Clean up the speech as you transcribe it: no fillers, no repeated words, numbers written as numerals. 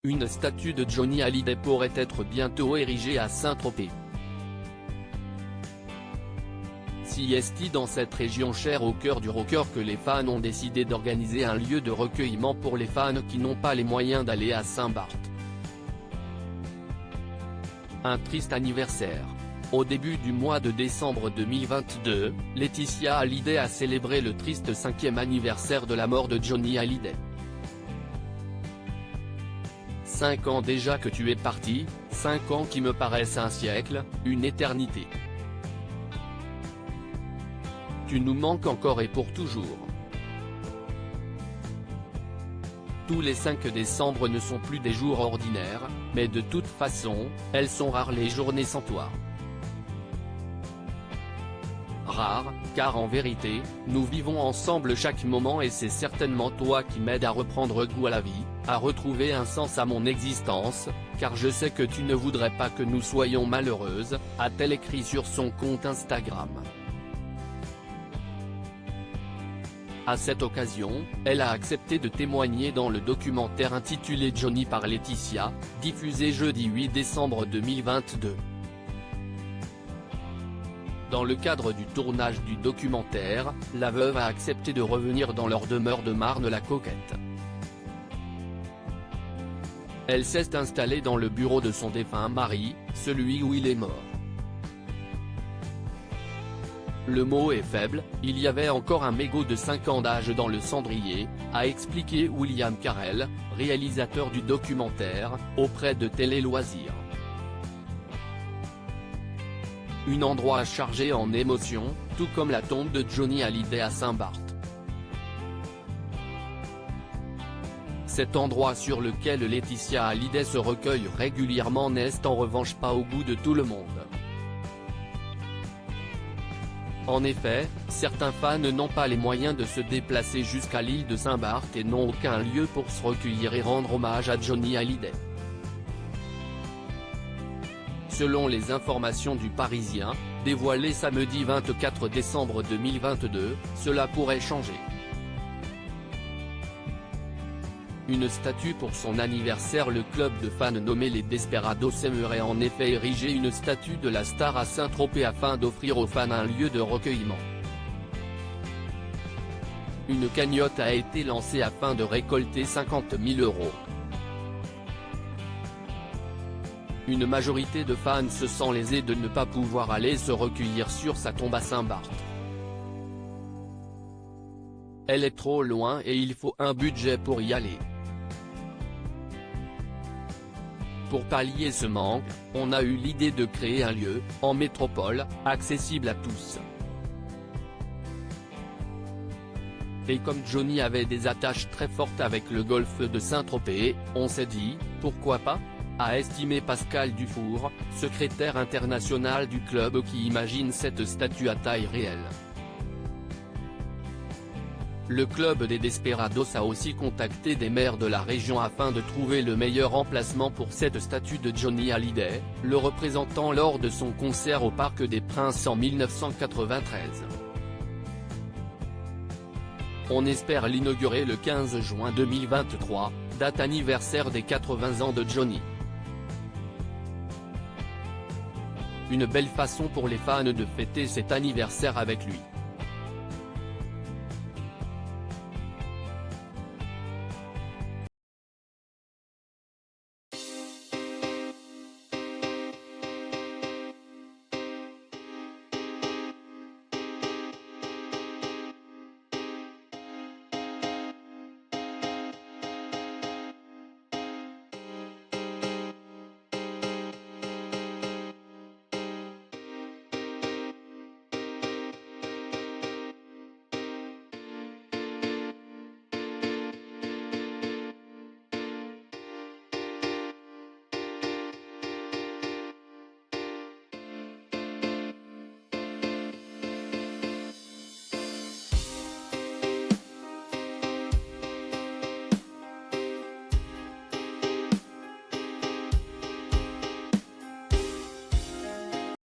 Une statue de Johnny Hallyday pourrait être bientôt érigée à Saint-Tropez. Si est dans cette région chère au cœur du rocker que les fans ont décidé d'organiser un lieu de recueillement pour les fans qui n'ont pas les moyens d'aller à Saint-Barth. Un triste anniversaire. Au début du mois de décembre 2022, Laetitia Hallyday a célébré le triste 5e anniversaire de la mort de Johnny Hallyday. 5 ans déjà que tu es parti, 5 ans qui me paraissent un siècle, une éternité. Tu nous manques encore et pour toujours. Tous les 5 décembre ne sont plus des jours ordinaires, mais de toute façon, elles sont rares les journées sans toi. Rares, car en vérité, nous vivons ensemble chaque moment et c'est certainement toi qui m'aides à reprendre goût à la vie, à retrouver un sens à mon existence, car je sais que tu ne voudrais pas que nous soyons malheureuses, a-t-elle écrit sur son compte Instagram. À cette occasion, elle a accepté de témoigner dans le documentaire intitulé Johnny par Laetitia, diffusé jeudi 8 décembre 2022. Dans le cadre du tournage du documentaire, la veuve a accepté de revenir dans leur demeure de Marne-la-Coquette. Elle s'est installée dans le bureau de son défunt mari, celui où il est mort. Le mot est faible, il y avait encore un mégot de 5 ans d'âge dans le cendrier, a expliqué William Carell, réalisateur du documentaire, auprès de Télé Loisirs. Un endroit chargé en émotions, tout comme la tombe de Johnny Hallyday à Saint-Barth. Cet endroit sur lequel Laetitia Hallyday se recueille régulièrement n'est en revanche pas au goût de tout le monde. En effet, certains fans n'ont pas les moyens de se déplacer jusqu'à l'île de Saint-Barth et n'ont aucun lieu pour se recueillir et rendre hommage à Johnny Hallyday. Selon les informations du Parisien, dévoilées samedi 24 décembre 2022, cela pourrait changer. Une statue pour son anniversaire. Le club de fans nommé les Desperados aimerait en effet ériger une statue de la star à Saint-Tropez afin d'offrir aux fans un lieu de recueillement. Une cagnotte a été lancée afin de récolter 50 000 €. Une majorité de fans se sent lésés de ne pas pouvoir aller se recueillir sur sa tombe à Saint-Barth. Elle est trop loin et il faut un budget pour y aller. Pour pallier ce manque, on a eu l'idée de créer un lieu, en métropole, accessible à tous. Et comme Johnny avait des attaches très fortes avec le golfe de Saint-Tropez, on s'est dit, pourquoi pas ? A estimé Pascal Dufour, secrétaire international du club qui imagine cette statue à taille réelle. Le club des Desperados a aussi contacté des maires de la région afin de trouver le meilleur emplacement pour cette statue de Johnny Hallyday, le représentant lors de son concert au Parc des Princes en 1993. On espère l'inaugurer le 15 juin 2023, date anniversaire des 80 ans de Johnny. Une belle façon pour les fans de fêter cet anniversaire avec lui.